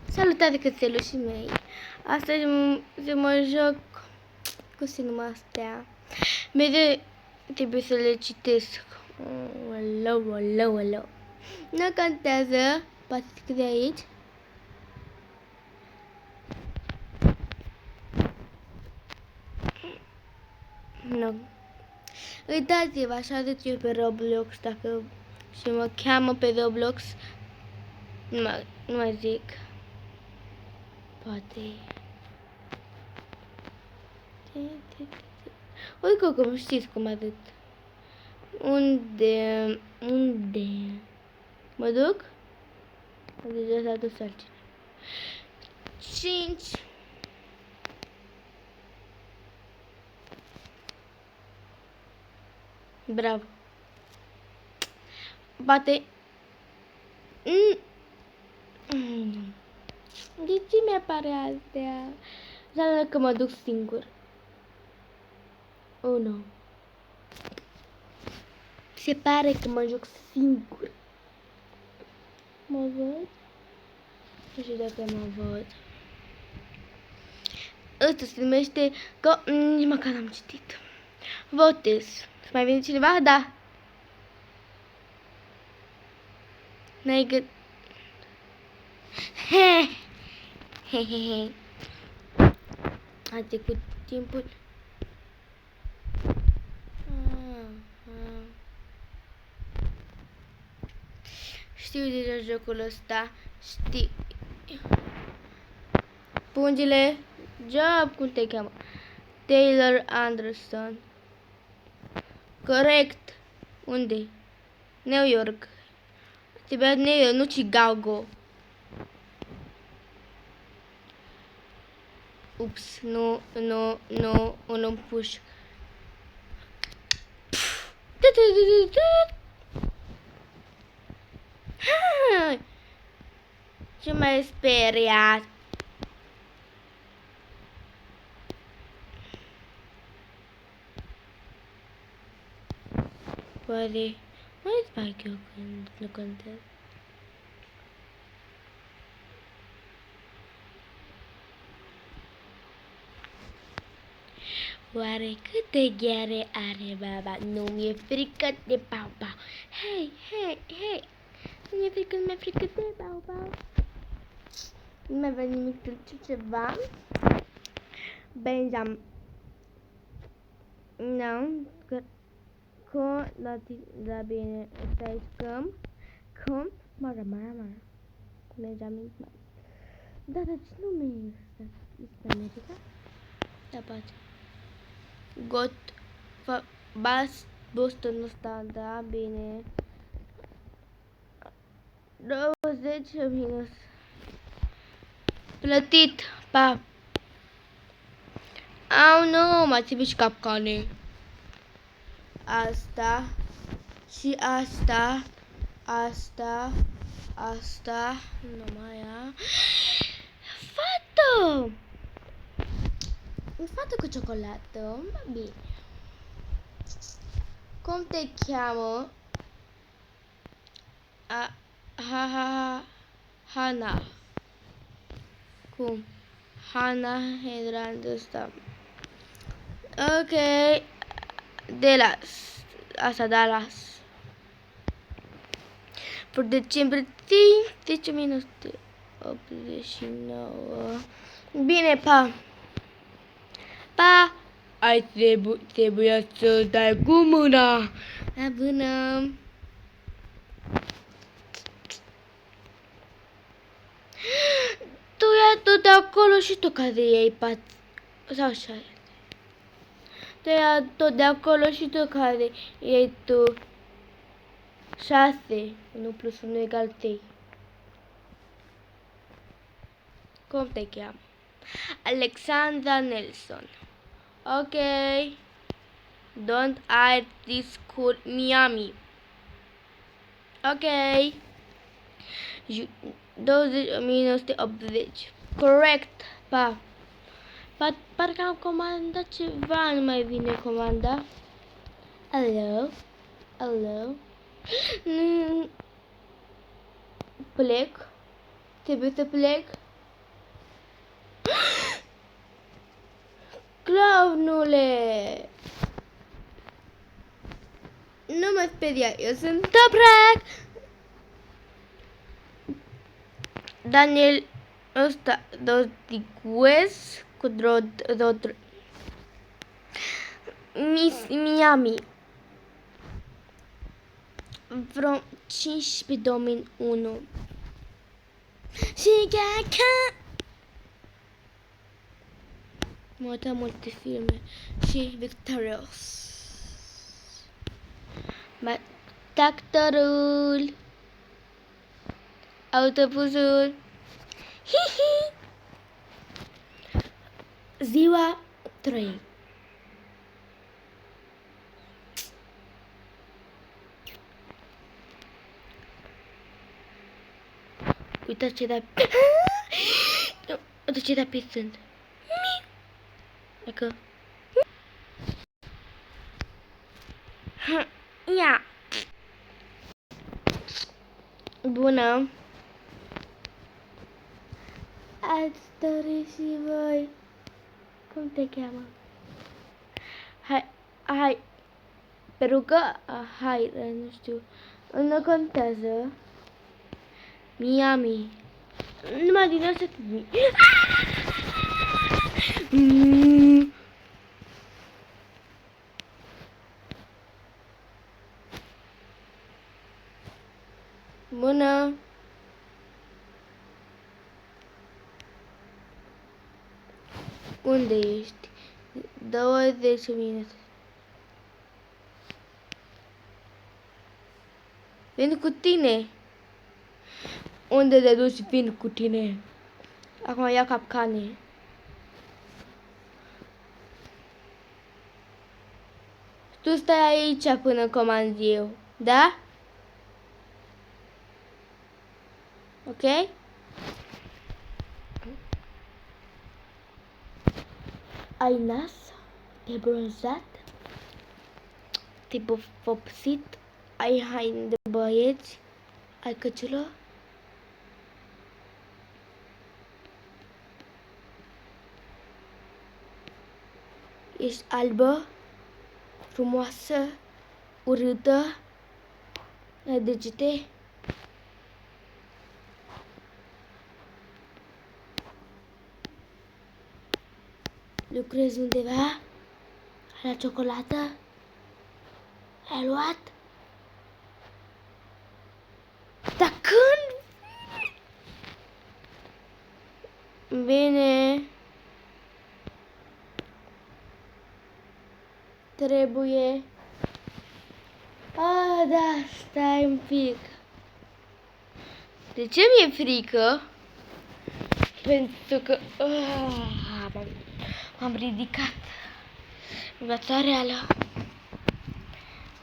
Salutare cățelușii mei! Astăzi mă joc cu sinuma-astea. Mereu trebuie să le citesc. Alo. Nu contează, poate scrie aici. Nu. Uitați-vă, așa arăt eu pe Roblox, dacă și mă cheamă pe Roblox. Nu mai zic. Poate. Oricum știți cum arăt. Unde? Mă duc? Deja s-a dus altcineva. 5. Bravo. Poate. De ce mi-apare astea? Înseamnă că mă duc singur. Oh, nu. Se pare că mă joc singur. Mă văd? Nu știu dacă mă văd. Ăsta se numește că nici măcar n-am citit. Votez. Să mai vine cineva? Da. N-ai gât... He. A trecut timpul. Știu deja jocul ăsta. Știu. Pungile. Job, cum te cheamă? Taylor Anderson. Corect. Unde? New York. Trebuia New York, nu Chicago. Ups, nu puș. Ce m-ai speriat? Oare mai fac eu când nu contează? Oare câte gheare are baba? Nu mi-e frică de Bau. Hei! Nu mi-e frică de Bau. Nu mai văd nimic de ceva. Benjamin. Nu, da bine, stai cum? Mara. Benjamin. Da, ce nume e ăsta? Este America? Da, poate. Boston ăsta, da, bine. 20 minus. Plătit, pa. Au, nu, m-a țipit și capcane. Asta și asta, numai ea. Fată! E fată cu ciocolată, bine. Cum te cheamă? Hana. Cum? Hana Hedrand ăsta. Ok. Dallas. For decembrie 10 minus 89. Bine, pa. Trebuia să dai cu mâna. Bună. Tu ia tot de acolo și tu care iei 4. Sau așa. Tu ia tot de acolo și tu care iei tu 6. 1 plus 1 egal 3. Cum te cheamă? Alexandra Nelson. Ok. Don't add this school Miami. Ok. 20 minus 80. Correct. Pa. Parcă am comandat ceva, nu mai vine comanda. Hello. Plec. Trebuie să plec. Clownule! Nu mă speria, eu sunt Toprak! Daniel ăsta, Dodiguez cu Miss Miami. Vreo 15-2001. Și mă uitam multe filme și Victorious. Tractorul, autobuzul, hihi. Ziua 3. Uitați ce de uitați ce de pe sunt. Dacă ia. Bună. Ați dori și voi. Cum te cheamă? Hai. Pentru că, hai, nu știu. Nu contează. Miami. Numai din asta Bună. Unde ești? 20 minute. Vin cu tine. Unde te duci, vin cu tine. Acum ia capcane. Tu stai aici până comand eu, da? Ok? Ai nas? Te-ai bronzat? Te-ai vopsit? Ai haine de băieți? Ai căciulă? Ești albă? Frumoasă? Urâtă? Ai degete? Lucrezi undeva? La ciocolată? Ai luat? Dar când? Bine. Trebuie. Da, stai un pic. De ce mi-e frică? Pentru că m-am ridicat în viața reală.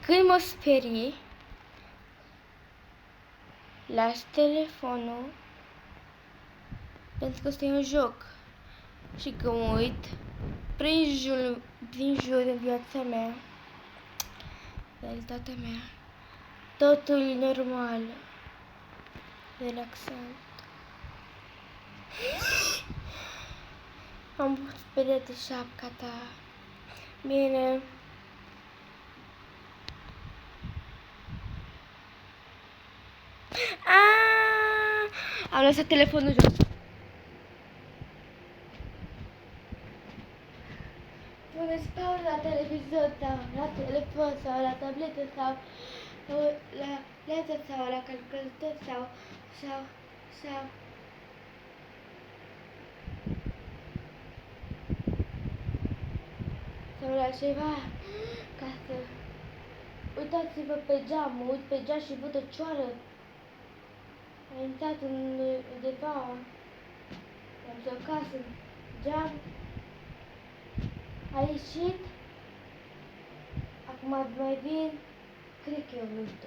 Când mă sperii, las telefonul pentru că este un joc. Și că mă uit din jur în viața mea, realitatea mea, totul e normal, relaxant. Am pus speriat de șapca ta. Bine. Am lăsat telefonul jos. Puneți pauză la televizor sau la telefon sau la tabletă sau la laptop sau la calculator sau la ceva ca să uitați-vă pe geam, mă uit pe geam și văd o cioară. A intrat undeva, am țocat în geam, a ieșit, acum mai vin, cred că e o multă.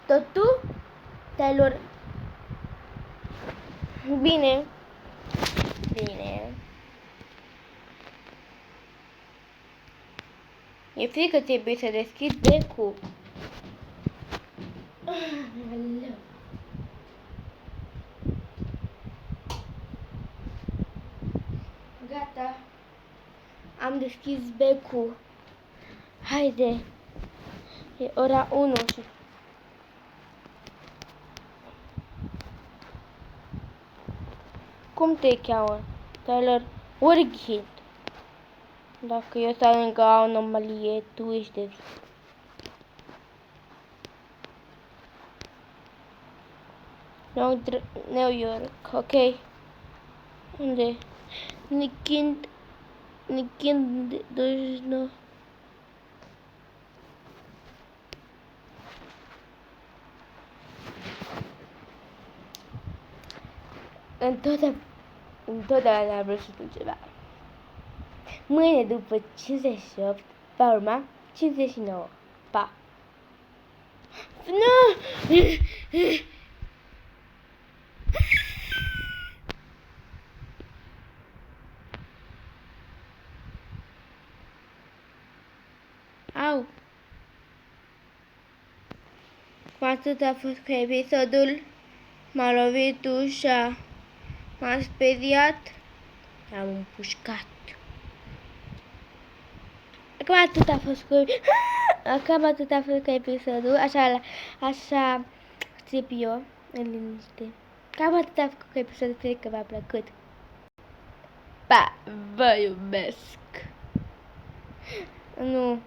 Tot tu? Te-ai luat? Bine. Bine. E frică, trebuie să deschid becul. Gata. Am deschis becul. Haide. E ora 1 și... Cum te cheamă? Tyler Orchid. Dacă eu stau lângă o anomalie, tu ești de zi. New York, ok. Unde? Nikind 29. Întotdeauna am vrut să spun ceva. Mâine după 58, va urma 59. Pa! Nu! Au! Cu atât a fost că episodul. M-a lovit ușa. M-a speriat. Am împușcat. Cam atât a fost cu episodul. Așa țip eu în liniște. Cam atât a fost cu episodul. Sper că v-a plăcut. Pa! Vă iubesc! Nu.